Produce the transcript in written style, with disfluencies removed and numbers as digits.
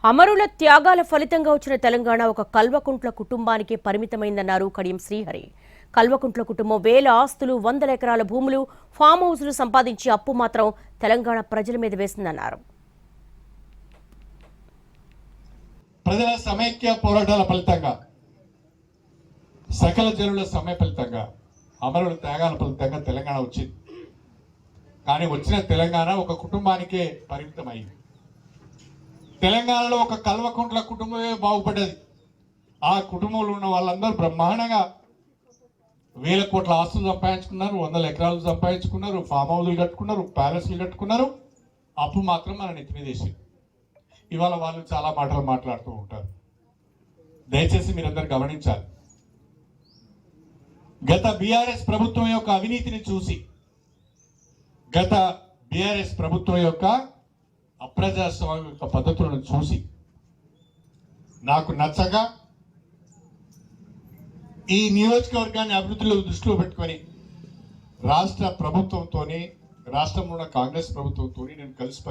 అమరుల త్యాగాల ఫలితంగా వచ్చిన తెలంగాణ ఒక కల్వకుంట్ల కుటుంబానికే పరిమితమైందన్నారు కడియం శ్రీహరి. కల్వకుంట్ల కుటుంబం వేల ఆస్తులు, 100 ఎకరాల భూములు, ఫామ్ హౌస్లు సంపాదించి అప్పు మాత్రం తెలంగాణ ప్రజల మీద వేసిందన్నారు. ప్రజల సమైక్య పోరాటాల ఫలితంగా, సకల జనుల సమ్మె ఫలితంగా, అమరుల త్యాగాల ఫలితంగా తెలంగాణ వచ్చింది. కానీ వచ్చిన తెలంగాణ ఒక కుటుంబానికే పరిమితమైంది. తెలంగాణలో ఒక కల్వకుంట్ల కుటుంబమే బాగుపడ్డది. ఆ కుటుంబంలో ఉన్న వాళ్ళందరూ బ్రహ్మాండంగా వేల కోట్ల ఆస్తులు సంపాదించుకున్నారు, 100 ఎకరాలు సంపాదించుకున్నారు, ఫామ్ హౌస్లు కట్టుకున్నారు, ప్యాలెస్లు కట్టుకున్నారు. అప్పు మాత్రం మన నెత్తి మీద వేసి ఇవాళ వాళ్ళు చాలా మాటలు మాట్లాడుతూ ఉంటారు. దయచేసి మీరందరూ గమనించాలి. గత బీఆర్ఎస్ ప్రభుత్వం యొక్క అవినీతిని చూసి, గత బీఆర్ఎస్ ప్రభుత్వం యొక్క అప్రజాస్వామిక పద్ధతులను చూసి నాకు నచ్చక ఈ నియోజకవర్గాన్ని అభివృద్ధిలో దృష్టిలో పెట్టుకొని రాష్ట్ర ప్రభుత్వంతో, రాష్ట్రంలో ఉన్న కాంగ్రెస్ ప్రభుత్వంతో నేను కలిసి